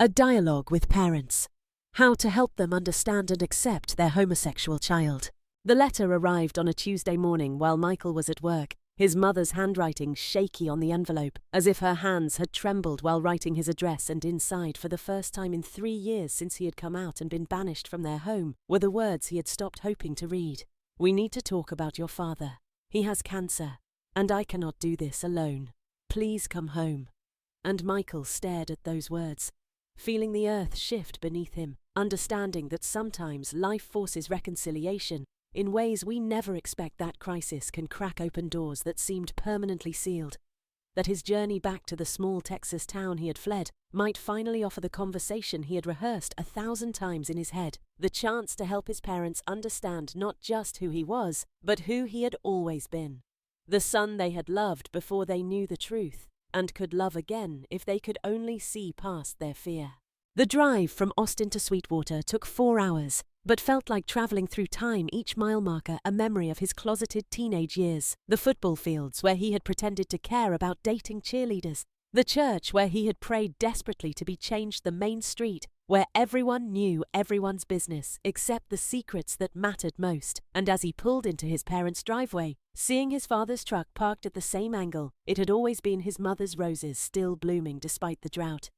A dialogue with parents. How to help them understand and accept their homosexual child. The letter arrived on a Tuesday morning while Michael was at work, his mother's handwriting shaky on the envelope, as if her hands had trembled while writing his address, and inside, for the first time in 3 years since he had come out and been banished from their home, were the words he had stopped hoping to read. "We need to talk about your father. He has cancer, and I cannot do this alone. Please come home." And Michael stared at those words, feeling the earth shift beneath him, understanding that sometimes life forces reconciliation in ways we never expect. That crisis can crack open doors that seemed permanently sealed, that his journey back to the small Texas town he had fled might finally offer the conversation he had rehearsed 1,000 times in his head, the chance to help his parents understand not just who he was, but who he had always been. The son they had loved before they knew the truth, and could love again if they could only see past their fear. The drive from Austin to Sweetwater took 4 hours, but felt like traveling through time, each mile marker a memory of his closeted teenage years, the football fields where he had pretended to care about dating cheerleaders, the church where he had prayed desperately to be changed, the main street where everyone knew everyone's business except the secrets that mattered most. And as he pulled into his parents' driveway, seeing his father's truck parked at the same angle, it had always been his mother's roses still blooming despite the drought.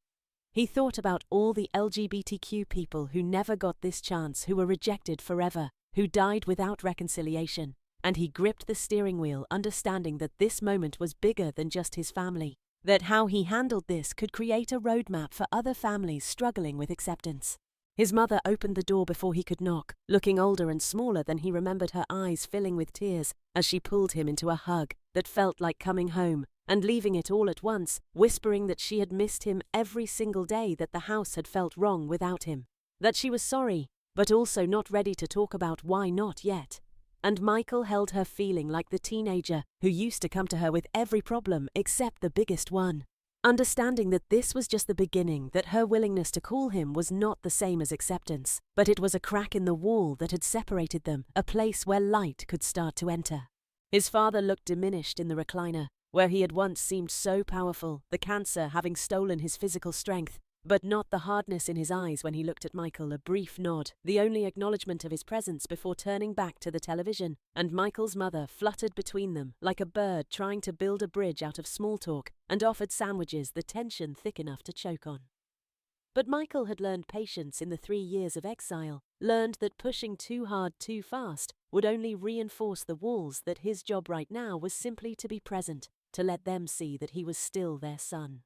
He thought about all the LGBTQ people who never got this chance, who were rejected forever, who died without reconciliation, and he gripped the steering wheel, understanding that this moment was bigger than just his family, that how he handled this could create a roadmap for other families struggling with acceptance. His mother opened the door before he could knock, looking older and smaller than he remembered, her eyes filling with tears as she pulled him into a hug that felt like coming home, and leaving it all at once, whispering that she had missed him every single day, that the house had felt wrong without him, that she was sorry, but also not ready to talk about why not yet. And Michael held her, feeling like the teenager who used to come to her with every problem except the biggest one, understanding that this was just the beginning, that her willingness to call him was not the same as acceptance, but it was a crack in the wall that had separated them, a place where light could start to enter. His father looked diminished in the recliner, where he had once seemed so powerful, the cancer having stolen his physical strength, but not the hardness in his eyes when he looked at Michael. A brief nod, the only acknowledgement of his presence before turning back to the television, and Michael's mother fluttered between them like a bird trying to build a bridge out of small talk, and offered sandwiches, the tension thick enough to choke on. But Michael had learned patience in the 3 years of exile, learned that pushing too hard too fast would only reinforce the walls, that his job right now was simply to be present, to let them see that he was still their son.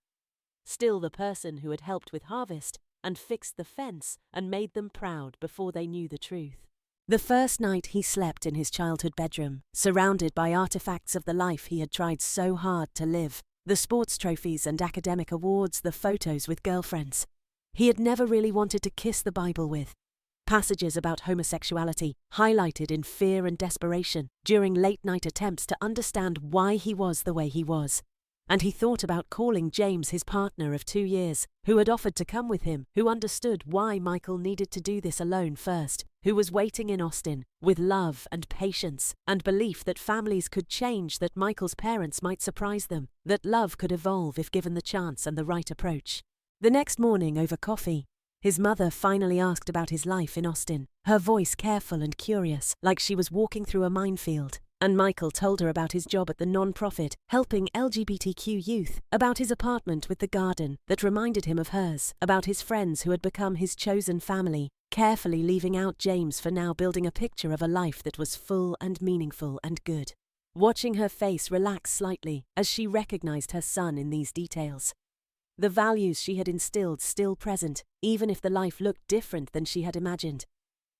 Still the person who had helped with harvest and fixed the fence and made them proud before they knew the truth. The first night he slept in his childhood bedroom, surrounded by artifacts of the life he had tried so hard to live, the sports trophies and academic awards, the photos with girlfriends he had never really wanted to kiss the Bible with, passages about homosexuality highlighted in fear and desperation during late-night attempts to understand why he was the way he was. And he thought about calling James, his partner of 2 years, who had offered to come with him, who understood why Michael needed to do this alone first, who was waiting in Austin, with love and patience and belief that families could change, that Michael's parents might surprise them, that love could evolve if given the chance and the right approach. The next morning, over coffee, his mother finally asked about his life in Austin, her voice careful and curious, like she was walking through a minefield. And Michael told her about his job at the non-profit, helping LGBTQ youth, about his apartment with the garden that reminded him of hers, about his friends who had become his chosen family, carefully leaving out James for now, building a picture of a life that was full and meaningful and good. Watching her face relax slightly as she recognized her son in these details. The values she had instilled still present, even if the life looked different than she had imagined.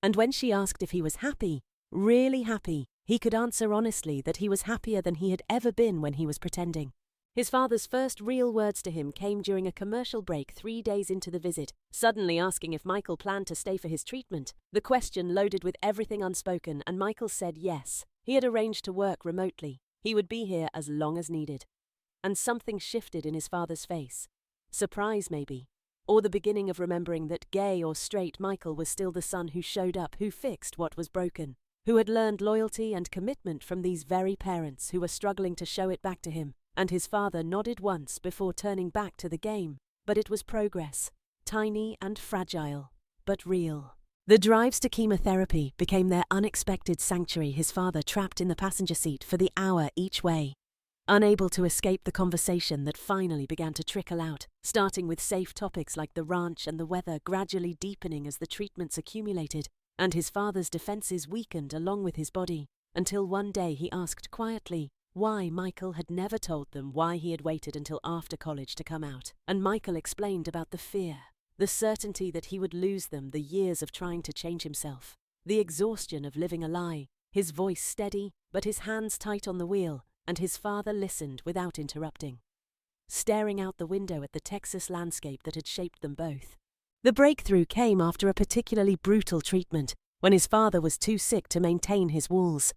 And when she asked if he was happy, really happy, he could answer honestly that he was happier than he had ever been when he was pretending. His father's first real words to him came during a commercial break 3 days into the visit, suddenly asking if Michael planned to stay for his treatment. The question loaded with everything unspoken, and Michael said yes. He had arranged to work remotely. He would be here as long as needed. And something shifted in his father's face. Surprise, maybe. Or the beginning of remembering that, gay or straight, Michael was still the son who showed up, who fixed what was broken, who had learned loyalty and commitment from these very parents who were struggling to show it back to him. And his father nodded once before turning back to the game. But it was progress. tiny and fragile, but real. The drives to chemotherapy became their unexpected sanctuary, his father trapped in the passenger seat for the hour each way, unable to escape the conversation that finally began to trickle out, starting with safe topics like the ranch and the weather, gradually deepening as the treatments accumulated, and his father's defenses weakened along with his body, until one day he asked quietly why Michael had never told them why he had waited until after college to come out. And Michael explained about the fear, the certainty that he would lose them, the years of trying to change himself, the exhaustion of living a lie, his voice steady but his hands tight on the wheel, and his father listened without interrupting, staring out the window at the Texas landscape that had shaped them both. The breakthrough came after a particularly brutal treatment, when his father was too sick to maintain his walls,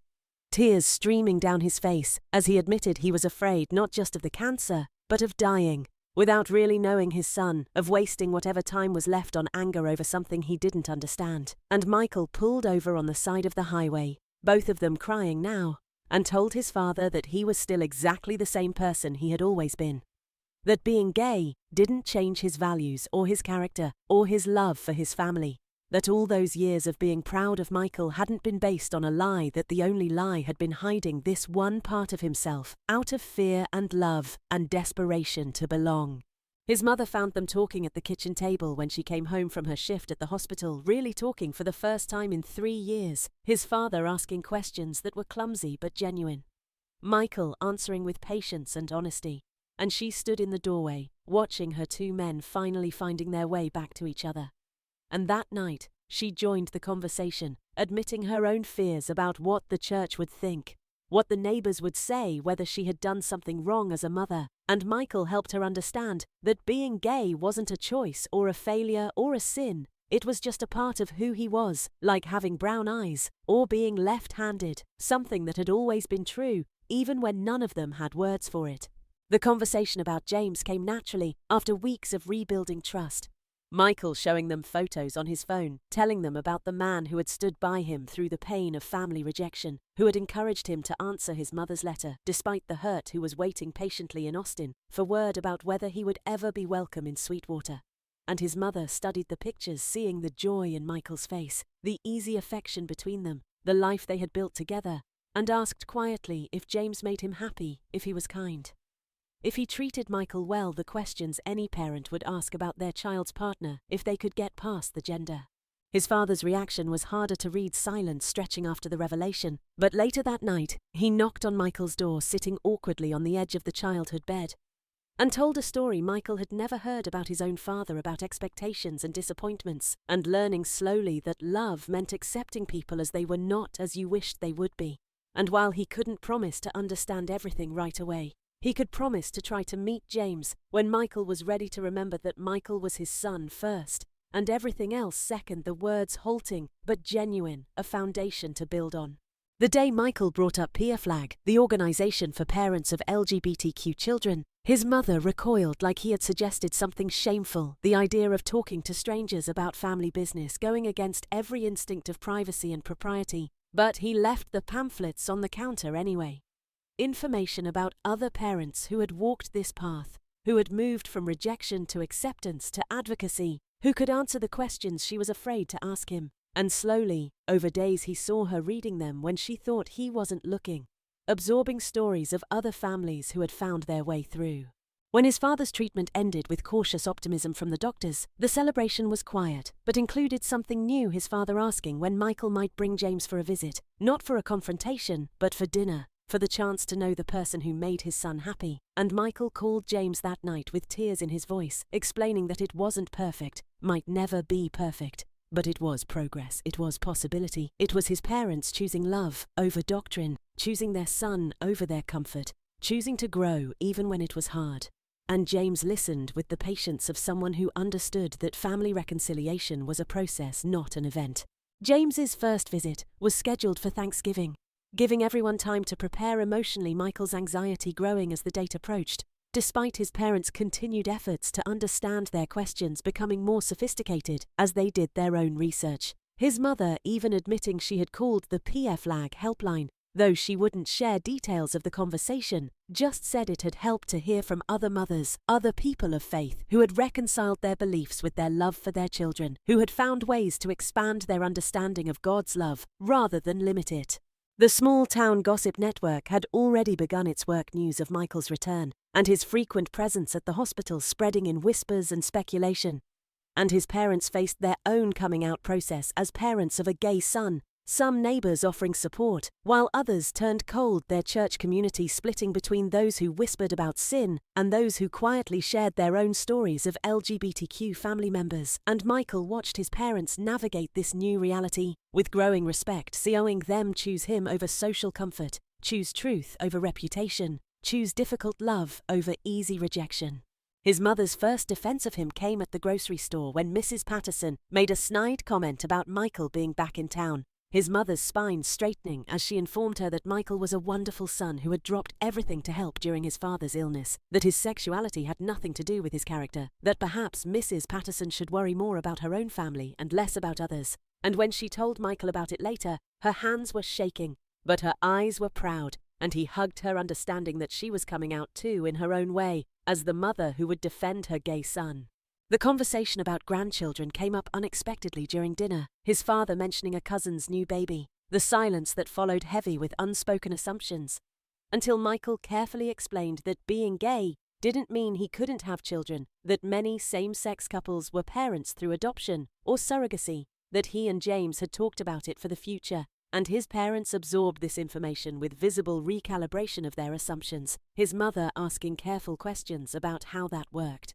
tears streaming down his face as he admitted he was afraid not just of the cancer, but of dying, without really knowing his son, of wasting whatever time was left on anger over something he didn't understand. And Michael pulled over on the side of the highway, both of them crying now, and told his father that he was still exactly the same person he had always been. That being gay didn't change his values or his character or his love for his family. That all those years of being proud of Michael hadn't been based on a lie, that the only lie had been hiding this one part of himself, out of fear and love and desperation to belong. His mother found them talking at the kitchen table when she came home from her shift at the hospital, really talking for the first time in 3 years, his father asking questions that were clumsy but genuine, Michael answering with patience and honesty, and she stood in the doorway, watching her 2 men finally finding their way back to each other. And that night, she joined the conversation, admitting her own fears about what the church would think, what the neighbors would say, whether she had done something wrong as a mother. And Michael helped her understand that being gay wasn't a choice or a failure or a sin. It was just a part of who he was, like having brown eyes or being left-handed, something that had always been true, even when none of them had words for it. The conversation about James came naturally after weeks of rebuilding trust. Michael showing them photos on his phone, telling them about the man who had stood by him through the pain of family rejection, who had encouraged him to answer his mother's letter, despite the hurt, who was waiting patiently in Austin for word about whether he would ever be welcome in Sweetwater. And his mother studied the pictures, seeing the joy in Michael's face, the easy affection between them, the life they had built together, and asked quietly if James made him happy, if he was kind. If he treated Michael well, the questions any parent would ask about their child's partner if they could get past the gender. His father's reaction was harder to read, silence stretching after the revelation, but later that night, he knocked on Michael's door, sitting awkwardly on the edge of the childhood bed, and told a story Michael had never heard about his own father, about expectations and disappointments, and learning slowly that love meant accepting people as they were, not as you wished they would be. And while he couldn't promise to understand everything right away, he could promise to try to meet James when Michael was ready to remember that Michael was his son first, and everything else second, the words halting but genuine, a foundation to build on. The day Michael brought up Peer Flag, the organization for parents of LGBTQ children, his mother recoiled like he had suggested something shameful, the idea of talking to strangers about family business, going against every instinct of privacy and propriety, but he left the pamphlets on the counter anyway. Information about other parents who had walked this path, who had moved from rejection to acceptance to advocacy, who could answer the questions she was afraid to ask him. And slowly, over days, he saw her reading them when she thought he wasn't looking, absorbing stories of other families who had found their way through. When his father's treatment ended with cautious optimism from the doctors, the celebration was quiet, but included something new, his father asking when Michael might bring James for a visit, not for a confrontation, but for dinner, for the chance to know the person who made his son happy. And Michael called James that night with tears in his voice, explaining that it wasn't perfect, might never be perfect, but it was progress, it was possibility. It was his parents choosing love over doctrine, choosing their son over their comfort, choosing to grow even when it was hard. And James listened with the patience of someone who understood that family reconciliation was a process, not an event. James's first visit was scheduled for Thanksgiving, giving everyone time to prepare emotionally, Michael's anxiety growing as the date approached, despite his parents' continued efforts to understand their questions becoming more sophisticated as they did their own research. His mother even admitting she had called the Peer Flag helpline, though she wouldn't share details of the conversation, just said it had helped to hear from other mothers, other people of faith, who had reconciled their beliefs with their love for their children, who had found ways to expand their understanding of God's love rather than limit it. The small-town gossip network had already begun its work news of Michael's return, and his frequent presence at the hospital spreading in whispers and speculation. And his parents faced their own coming-out process as parents of a gay son, some neighbors offering support, while others turned cold, their church community splitting between those who whispered about sin and those who quietly shared their own stories of LGBTQ family members. And Michael watched his parents navigate this new reality, with growing respect, seeing them choose him over social comfort, choose truth over reputation, choose difficult love over easy rejection. His mother's first defense of him came at the grocery store when Mrs. Patterson made a snide comment about Michael being back in town. His mother's spine straightening as she informed her that Michael was a wonderful son who had dropped everything to help during his father's illness, that his sexuality had nothing to do with his character, that perhaps Mrs. Patterson should worry more about her own family and less about others. And when she told Michael about it later, her hands were shaking, but her eyes were proud, and he hugged her, understanding that she was coming out too in her own way, as the mother who would defend her gay son. The conversation about grandchildren came up unexpectedly during dinner, his father mentioning a cousin's new baby, the silence that followed heavy with unspoken assumptions, until Michael carefully explained that being gay didn't mean he couldn't have children, that many same-sex couples were parents through adoption or surrogacy, that he and James had talked about it for the future, and his parents absorbed this information with visible recalibration of their assumptions, his mother asking careful questions about how that worked.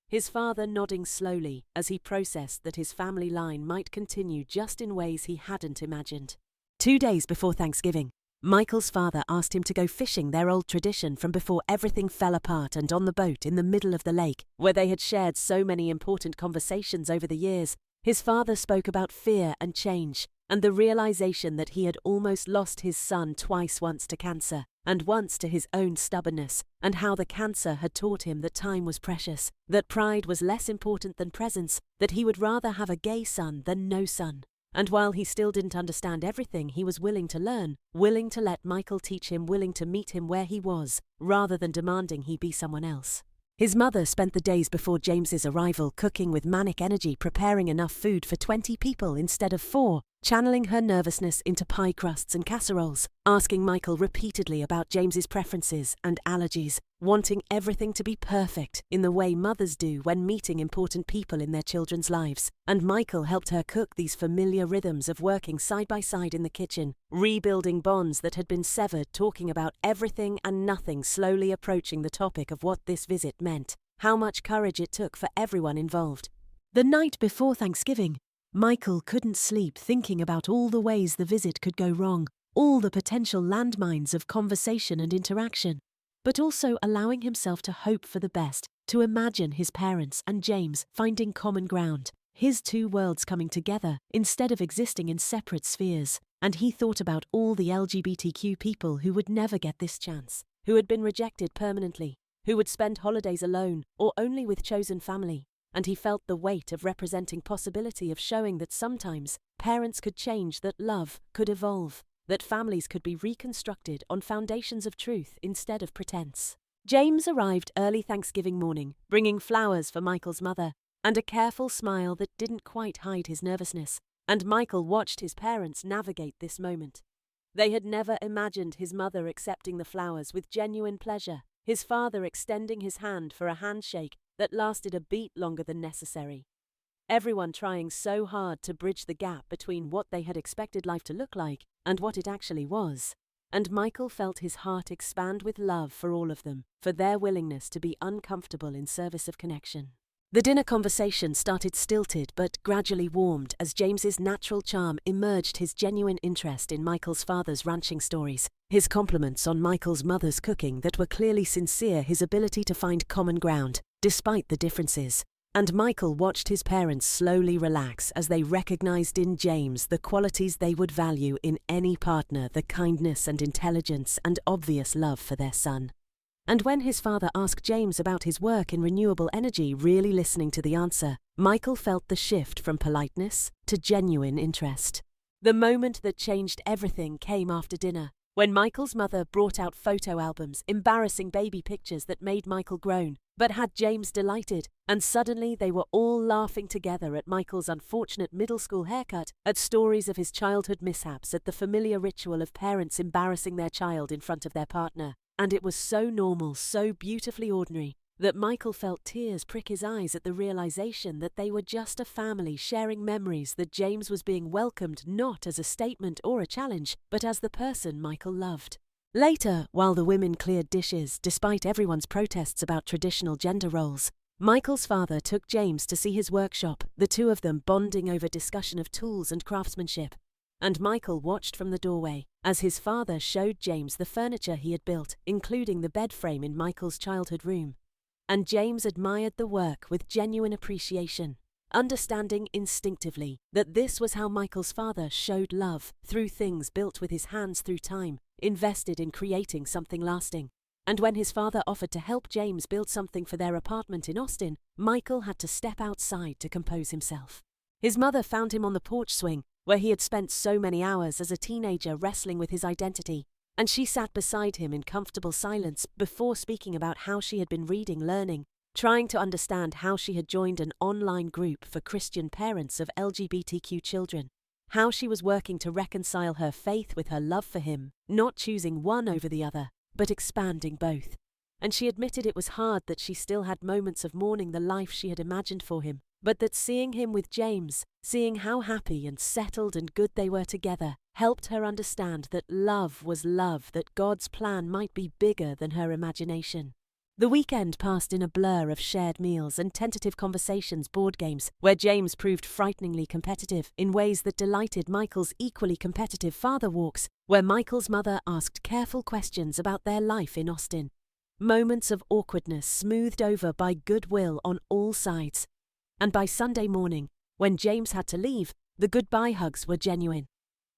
His father nodding slowly as he processed that his family line might continue just in ways he hadn't imagined. 2 days before Thanksgiving, Michael's father asked him to go fishing, their old tradition from before everything fell apart, and on the boat in the middle of the lake, where they had shared so many important conversations over the years. His father spoke about fear and change, and the realization that he had almost lost his son twice, once to cancer, and once to his own stubbornness, and how the cancer had taught him that time was precious, that pride was less important than presence, that he would rather have a gay son than no son. And while he still didn't understand everything, he was willing to learn, willing to let Michael teach him, willing to meet him where he was, rather than demanding he be someone else. His mother spent the days before James's arrival cooking with manic energy, preparing enough food for 20 people instead of 4, channeling her nervousness into pie crusts and casseroles, asking Michael repeatedly about James's preferences and allergies, wanting everything to be perfect in the way mothers do when meeting important people in their children's lives. And Michael helped her cook these familiar rhythms of working side by side in the kitchen, rebuilding bonds that had been severed, talking about everything and nothing, slowly approaching the topic of what this visit meant, how much courage it took for everyone involved. The night before Thanksgiving, Michael couldn't sleep, thinking about all the ways the visit could go wrong, all the potential landmines of conversation and interaction, but also allowing himself to hope for the best, to imagine his parents and James finding common ground, his two worlds coming together instead of existing in separate spheres. And he thought about all the LGBTQ people who would never get this chance, who had been rejected permanently, who would spend holidays alone or only with chosen family. And he felt the weight of representing possibility, of showing that sometimes parents could change, that love could evolve, that families could be reconstructed on foundations of truth instead of pretense. James arrived early Thanksgiving morning, bringing flowers for Michael's mother, and a careful smile that didn't quite hide his nervousness, and Michael watched his parents navigate this moment. They had never imagined his mother accepting the flowers with genuine pleasure, his father extending his hand for a handshake that lasted a beat longer than necessary. Everyone trying so hard to bridge the gap between what they had expected life to look like and what it actually was. And Michael felt his heart expand with love for all of them, for their willingness to be uncomfortable in service of connection. The dinner conversation started stilted but gradually warmed as James's natural charm emerged, his genuine interest in Michael's father's ranching stories, his compliments on Michael's mother's cooking that were clearly sincere, his ability to find common ground, despite the differences. And Michael watched his parents slowly relax as they recognized in James the qualities they would value in any partner, the kindness and intelligence and obvious love for their son. And when his father asked James about his work in renewable energy, really listening to the answer, Michael felt the shift from politeness to genuine interest. The moment that changed everything came after dinner, when Michael's mother brought out photo albums, embarrassing baby pictures that made Michael groan, but had James delighted, and suddenly they were all laughing together at Michael's unfortunate middle school haircut, at stories of his childhood mishaps, at the familiar ritual of parents embarrassing their child in front of their partner. And it was so normal, so beautifully ordinary, that Michael felt tears prick his eyes at the realization that they were just a family sharing memories, that James was being welcomed not as a statement or a challenge, but as the person Michael loved. Later, while the women cleared dishes, despite everyone's protests about traditional gender roles, Michael's father took James to see his workshop, the two of them bonding over discussion of tools and craftsmanship. And Michael watched from the doorway as his father showed James the furniture he had built, including the bed frame in Michael's childhood room. And James admired the work with genuine appreciation, understanding instinctively that this was how Michael's father showed love, through things built with his hands through time, invested in creating something lasting. And when his father offered to help James build something for their apartment in Austin, Michael had to step outside to compose himself. His mother found him on the porch swing, where he had spent so many hours as a teenager wrestling with his identity, and she sat beside him in comfortable silence before speaking about how she had been reading, learning, trying to understand how she had joined an online group for Christian parents of LGBTQ children, how she was working to reconcile her faith with her love for him, not choosing one over the other, but expanding both. And she admitted it was hard, that she still had moments of mourning the life she had imagined for him, but that seeing him with James, seeing how happy and settled and good they were together, helped her understand that love was love, that God's plan might be bigger than her imagination. The weekend passed in a blur of shared meals and tentative conversations, board games, where James proved frighteningly competitive in ways that delighted Michael's equally competitive father walks, where Michael's mother asked careful questions about their life in Austin. Moments of awkwardness smoothed over by goodwill on all sides. And by Sunday morning, when James had to leave, the goodbye hugs were genuine.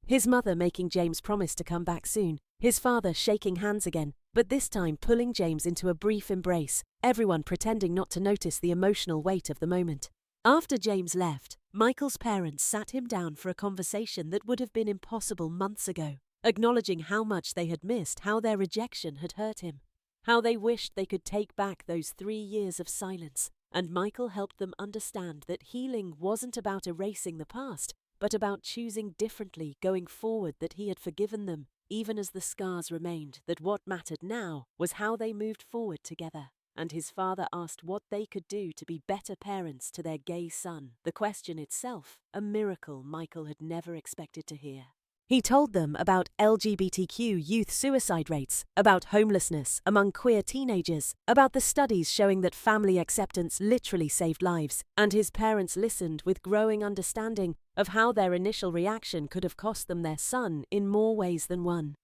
His mother making James promise to come back soon, his father shaking hands again, but this time pulling James into a brief embrace, everyone pretending not to notice the emotional weight of the moment. After James left, Michael's parents sat him down for a conversation that would have been impossible months ago, acknowledging how much they had missed, how their rejection had hurt him, how they wished they could take back those 3 years of silence. And Michael helped them understand that healing wasn't about erasing the past, but about choosing differently going forward, that he had forgiven them, even as the scars remained, that what mattered now was how they moved forward together. And his father asked what they could do to be better parents to their gay son, the question itself a miracle Michael had never expected to hear. He told them about LGBTQ youth suicide rates, about homelessness among queer teenagers, about the studies showing that family acceptance literally saved lives, and his parents listened with growing understanding of how their initial reaction could have cost them their son in more ways than one.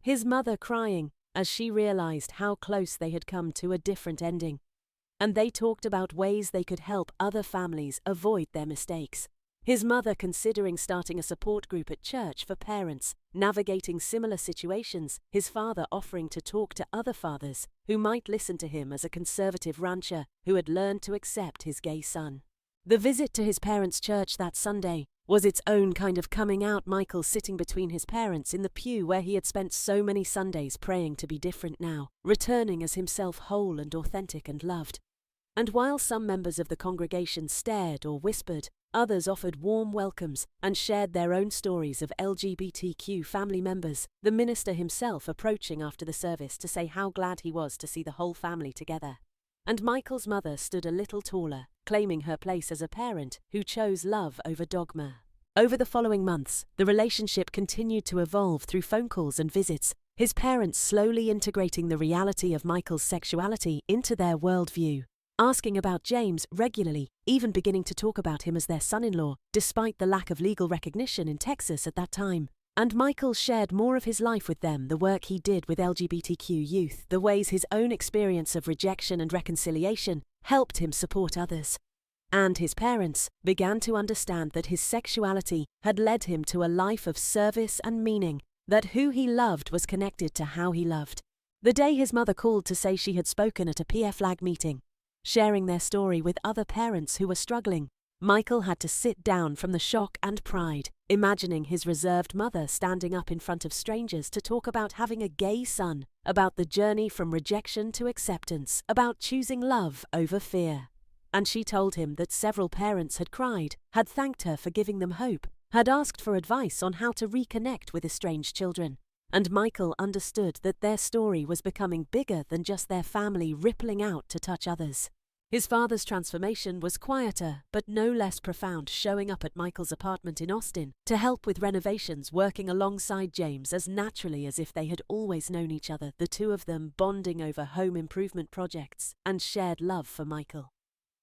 His mother crying as she realized how close they had come to a different ending. And they talked about ways they could help other families avoid their mistakes. His mother considering starting a support group at church for parents navigating similar situations, his father offering to talk to other fathers who might listen to him as a conservative rancher who had learned to accept his gay son. The visit to his parents' church that Sunday was its own kind of coming out, Michael sitting between his parents in the pew where he had spent so many Sundays praying to be different now, returning as himself whole and authentic and loved. And while some members of the congregation stared or whispered, others offered warm welcomes and shared their own stories of LGBTQ family members, the minister himself approaching after the service to say how glad he was to see the whole family together. And Michael's mother stood a little taller, claiming her place as a parent who chose love over dogma. Over the following months, the relationship continued to evolve through phone calls and visits, his parents slowly integrating the reality of Michael's sexuality into their worldview, asking about James regularly, even beginning to talk about him as their son-in-law, despite the lack of legal recognition in Texas at that time. And Michael shared more of his life with them, the work he did with LGBTQ youth, the ways his own experience of rejection and reconciliation helped him support others. And his parents began to understand that his sexuality had led him to a life of service and meaning, that who he loved was connected to how he loved. The day his mother called to say she had spoken at a PFLAG meeting, sharing their story with other parents who were struggling, Michael had to sit down from the shock and pride, imagining his reserved mother standing up in front of strangers to talk about having a gay son, about the journey from rejection to acceptance, about choosing love over fear. And she told him that several parents had cried, had thanked her for giving them hope, had asked for advice on how to reconnect with estranged children. And Michael understood that their story was becoming bigger than just their family rippling out to touch others. His father's transformation was quieter, but no less profound, showing up at Michael's apartment in Austin to help with renovations, working alongside James as naturally as if they had always known each other, the two of them bonding over home improvement projects and shared love for Michael.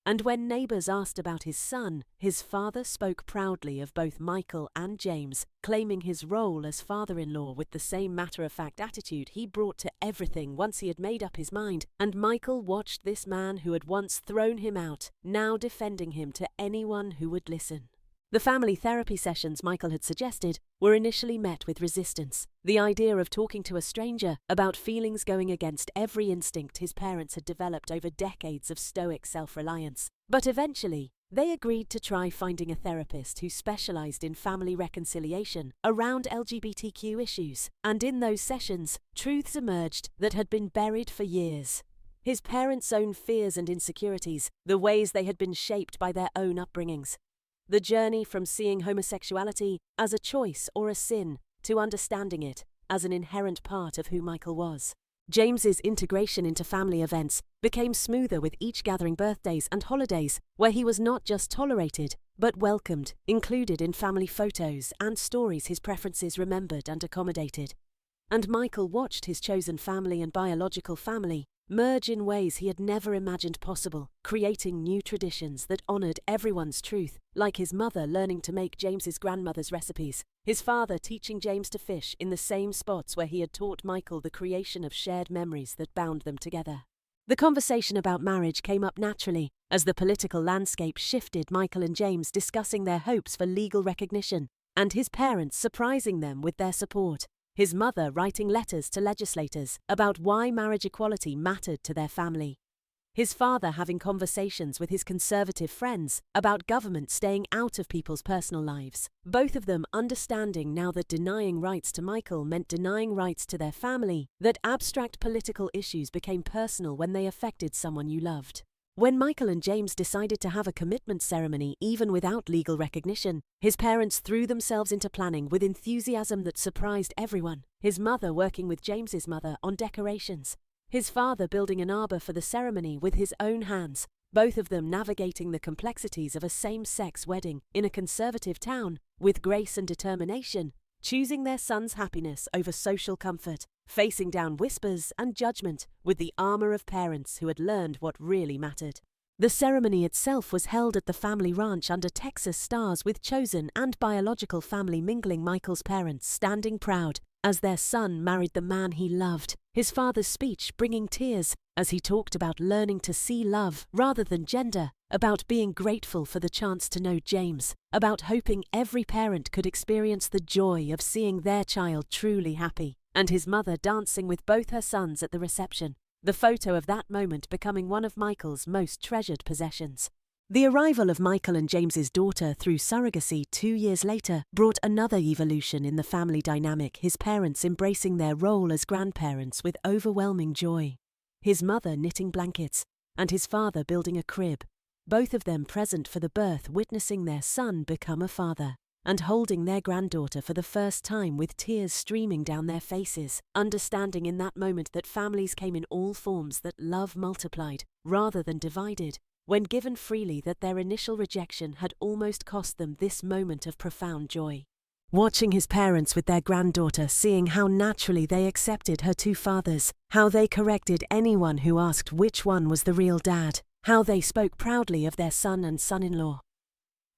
And when neighbors asked about his son, his father spoke proudly of both Michael and James, claiming his role as father-in-law with the same matter-of-fact attitude he brought to everything once he had made up his mind. And Michael watched this man who had once thrown him out, now defending him to anyone who would listen. The family therapy sessions Michael had suggested were initially met with resistance. The idea of talking to a stranger about feelings going against every instinct his parents had developed over decades of stoic self-reliance. But eventually, they agreed to try finding a therapist who specialized in family reconciliation around LGBTQ issues. And in those sessions, truths emerged that had been buried for years. His parents' own fears and insecurities, the ways they had been shaped by their own upbringings. The journey from seeing homosexuality as a choice or a sin to understanding it as an inherent part of who Michael was. James's integration into family events became smoother with each gathering, birthdays and holidays, where he was not just tolerated, but welcomed, included in family photos and stories his preferences remembered and accommodated. And Michael watched his chosen family and biological family merge in ways he had never imagined possible, creating new traditions that honored everyone's truth, like his mother learning to make James's grandmother's recipes, his father teaching James to fish in the same spots where he had taught Michael, the creation of shared memories that bound them together. The conversation about marriage came up naturally as the political landscape shifted, Michael and James discussing their hopes for legal recognition, and his parents surprising them with their support. His mother writing letters to legislators about why marriage equality mattered to their family. His father having conversations with his conservative friends about government staying out of people's personal lives. Both of them understanding now that denying rights to Michael meant denying rights to their family, that abstract political issues became personal when they affected someone you loved. When Michael and James decided to have a commitment ceremony even without legal recognition, his parents threw themselves into planning with enthusiasm that surprised everyone. His mother working with James's mother on decorations. His father building an arbor for the ceremony with his own hands, both of them navigating the complexities of a same-sex wedding in a conservative town with grace and determination, choosing their son's happiness over social comfort, facing down whispers and judgment with the armor of parents who had learned what really mattered. The ceremony itself was held at the family ranch under Texas stars, with chosen and biological family mingling, Michael's parents standing proud as their son married the man he loved, his father's speech bringing tears as he talked about learning to see love rather than gender, about being grateful for the chance to know James, about hoping every parent could experience the joy of seeing their child truly happy, and his mother dancing with both her sons at the reception, the photo of that moment becoming one of Michael's most treasured possessions. The arrival of Michael and James's daughter through surrogacy 2 years later brought another evolution in the family dynamic, his parents embracing their role as grandparents with overwhelming joy. His mother knitting blankets, and his father building a crib, both of them present for the birth, witnessing their son become a father, and holding their granddaughter for the first time with tears streaming down their faces, understanding in that moment that families came in all forms, that love multiplied rather than divided, when given freely, that their initial rejection had almost cost them this moment of profound joy. Watching his parents with their granddaughter, seeing how naturally they accepted her two fathers, how they corrected anyone who asked which one was the real dad, how they spoke proudly of their son and son-in-law.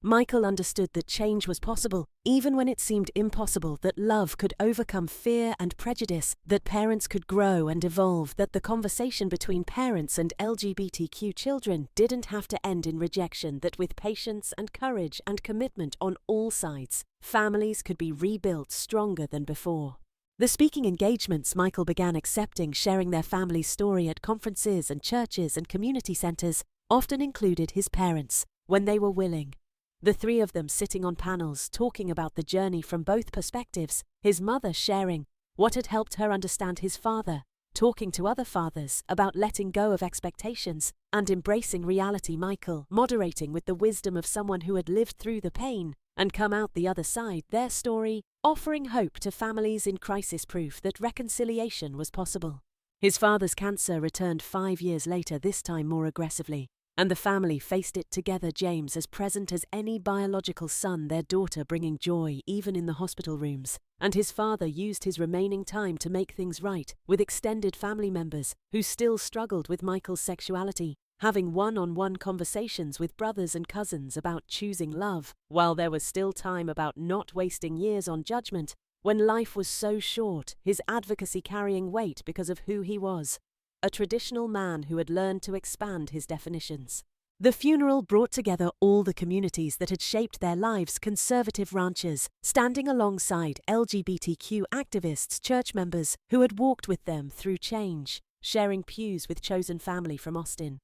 Michael understood that change was possible, even when it seemed impossible, that love could overcome fear and prejudice, that parents could grow and evolve, that the conversation between parents and LGBTQ children didn't have to end in rejection, that with patience and courage and commitment on all sides, families could be rebuilt stronger than before. The speaking engagements Michael began accepting, sharing their family's story at conferences and churches and community centers, often included his parents, when they were willing, The three of them sitting on panels talking about the journey from both perspectives, his mother sharing what had helped her understand his father, talking to other fathers about letting go of expectations and embracing reality, Michael moderating with the wisdom of someone who had lived through the pain and come out the other side, their story offering hope to families in crisis, proof that reconciliation was possible. His father's cancer returned 5 years later, this time more aggressively, and the family faced it together, James as present as any biological son, their daughter bringing joy even in the hospital rooms, and his father used his remaining time to make things right with extended family members who still struggled with Michael's sexuality, having one-on-one conversations with brothers and cousins about choosing love, while there was still time about not wasting years on judgment when life was so short, his advocacy carrying weight because of who he was, a traditional man who had learned to expand his definitions. The funeral brought together all the communities that had shaped their lives, conservative ranchers, standing alongside LGBTQ activists, church members who had walked with them through change, sharing pews with chosen family from Austin.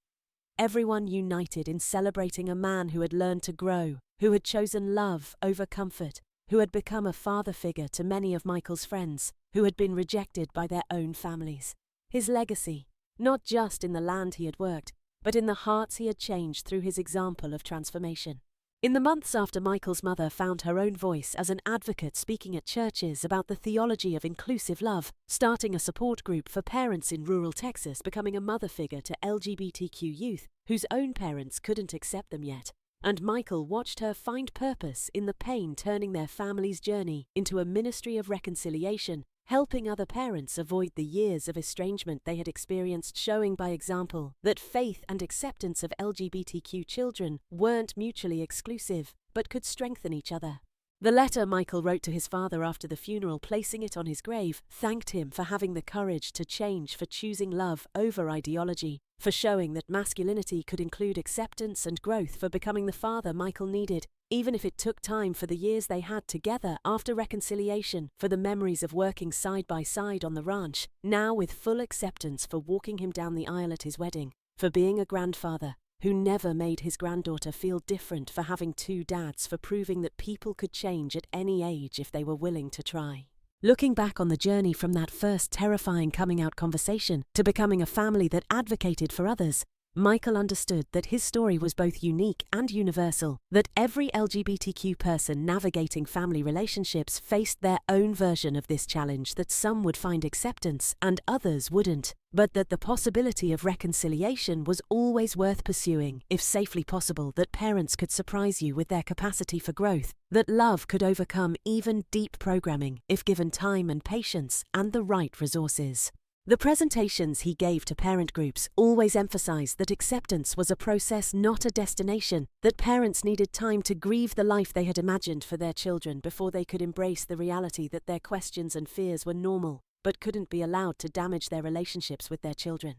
Everyone united in celebrating a man who had learned to grow, who had chosen love over comfort, who had become a father figure to many of Michael's friends, who had been rejected by their own families. His legacy, not just in the land he had worked, but in the hearts he had changed through his example of transformation. In the months after Michael's mother found her own voice as an advocate, speaking at churches about the theology of inclusive love, starting a support group for parents in rural Texas, becoming a mother figure to LGBTQ youth whose own parents couldn't accept them yet, and Michael watched her find purpose in the pain, turning their family's journey into a ministry of reconciliation, helping other parents avoid the years of estrangement they had experienced, showing by example that faith and acceptance of LGBTQ children weren't mutually exclusive, but could strengthen each other. The letter Michael wrote to his father after the funeral, placing it on his grave, thanked him for having the courage to change, for choosing love over ideology, for showing that masculinity could include acceptance and growth, for becoming the father Michael needed, even if it took time, for the years they had together after reconciliation, for the memories of working side by side on the ranch, now with full acceptance, for walking him down the aisle at his wedding, for being a grandfather who never made his granddaughter feel different, for having two dads, for proving that people could change at any age if they were willing to try. Looking back on the journey from that first terrifying coming-out conversation to becoming a family that advocated for others, Michael understood that his story was both unique and universal, that every LGBTQ person navigating family relationships faced their own version of this challenge, that some would find acceptance and others wouldn't, but that the possibility of reconciliation was always worth pursuing, if safely possible, that parents could surprise you with their capacity for growth, that love could overcome even deep programming if given time and patience and the right resources. The presentations he gave to parent groups always emphasized that acceptance was a process, not a destination, that parents needed time to grieve the life they had imagined for their children before they could embrace the reality that their questions and fears were normal, but couldn't be allowed to damage their relationships with their children.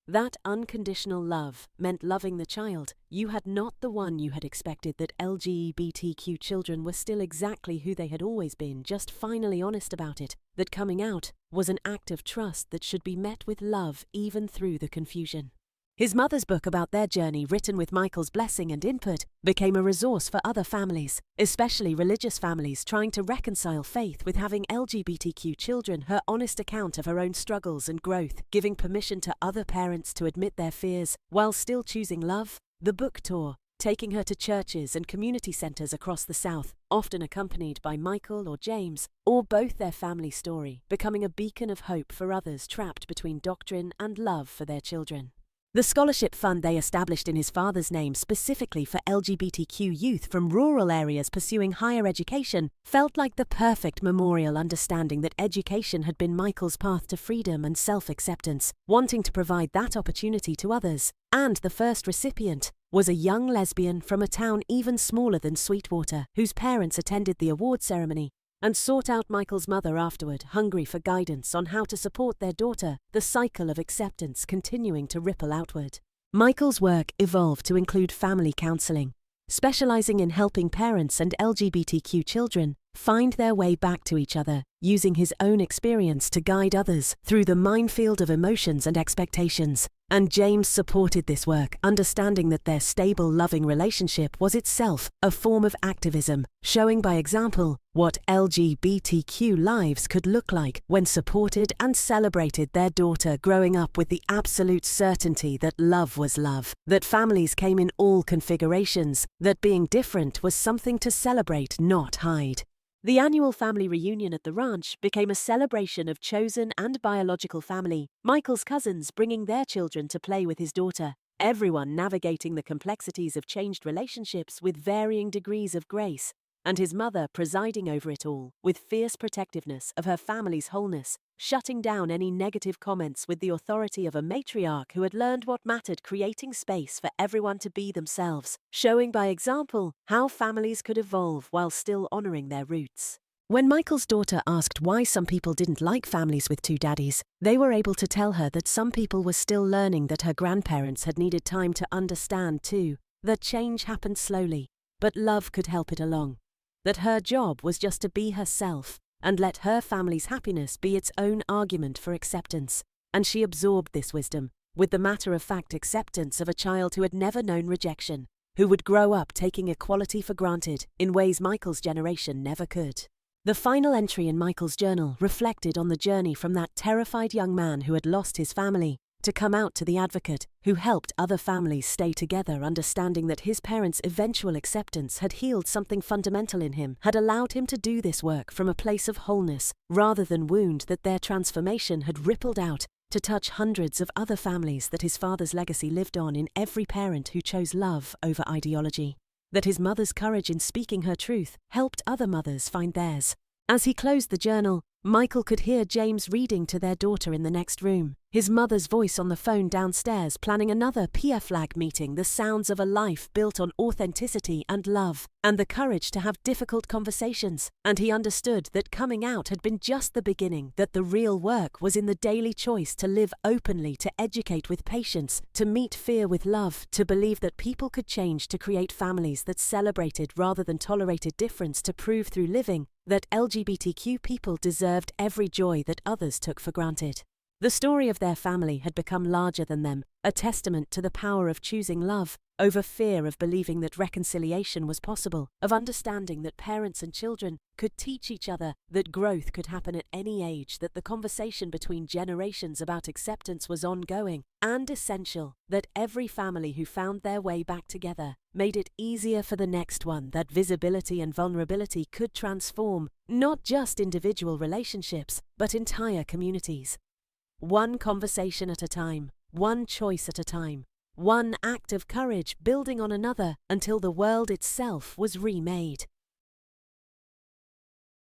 That unconditional love meant loving the child you had, not the one you had expected, that LGBTQ children were still exactly who they had always been, just finally honest about it, that coming out was an act of trust that should be met with love even through the confusion. His mother's book about their journey, written with Michael's blessing and input, became a resource for other families, especially religious families trying to reconcile faith with having LGBTQ children. Her honest account of her own struggles and growth, giving permission to other parents to admit their fears while still choosing love. The book tour, taking her to churches and community centers across the South, often accompanied by Michael or James, or both their family story, becoming a beacon of hope for others trapped between doctrine and love for their children. The scholarship fund they established in his father's name specifically for LGBTQ youth from rural areas pursuing higher education felt like the perfect memorial, understanding that education had been Michael's path to freedom and self-acceptance, wanting to provide that opportunity to others. And the first recipient was a young lesbian from a town even smaller than Sweetwater, whose parents attended the award ceremony and sought out Michael's mother afterward, hungry for guidance on how to support their daughter, the cycle of acceptance continuing to ripple outward. Michael's work evolved to include family counseling, specializing in helping parents and LGBTQ children find their way back to each other, using his own experience to guide others through the minefield of emotions and expectations, And James supported this work, understanding that their stable, loving relationship was itself a form of activism, showing by example what LGBTQ lives could look like when supported and celebrated. Their daughter growing up with the absolute certainty that love was love, that families came in all configurations, that being different was something to celebrate, not hide. The annual family reunion at the ranch became a celebration of chosen and biological family, Michael's cousins bringing their children to play with his daughter, everyone navigating the complexities of changed relationships with varying degrees of grace, and his mother presiding over it all with fierce protectiveness of her family's wholeness, shutting down any negative comments with the authority of a matriarch who had learned what mattered, creating space for everyone to be themselves, showing by example how families could evolve while still honoring their roots. When Michael's daughter asked why some people didn't like families with two daddies, they were able to tell her that some people were still learning, that her grandparents had needed time to understand too, that change happened slowly, but love could help it along, that her job was just to be herself and let her family's happiness be its own argument for acceptance. And she absorbed this wisdom with the matter-of-fact acceptance of a child who had never known rejection, who would grow up taking equality for granted in ways Michael's generation never could. The final entry in Michael's journal reflected on the journey from that terrified young man who had lost his family to come out to the advocate who helped other families stay together, understanding that his parents' eventual acceptance had healed something fundamental in him, had allowed him to do this work from a place of wholeness rather than wound, that their transformation had rippled out to touch hundreds of other families, that his father's legacy lived on in every parent who chose love over ideology, that his mother's courage in speaking her truth helped other mothers find theirs. As he closed the journal, Michael could hear James reading to their daughter in the next room, his mother's voice on the phone downstairs planning another PFLAG meeting, the sounds of a life built on authenticity and love, and the courage to have difficult conversations. And he understood that coming out had been just the beginning, that the real work was in the daily choice to live openly, to educate with patience, to meet fear with love, to believe that people could change, to create families that celebrated rather than tolerated difference, to prove through living that LGBTQ people deserved every joy that others took for granted. The story of their family had become larger than them, a testament to the power of choosing love over fear, of believing that reconciliation was possible, of understanding that parents and children could teach each other, that growth could happen at any age, that the conversation between generations about acceptance was ongoing and essential, that every family who found their way back together made it easier for the next one, that visibility and vulnerability could transform not just individual relationships, but entire communities. One conversation at a time, one choice at a time, one act of courage building on another until the world itself was remade.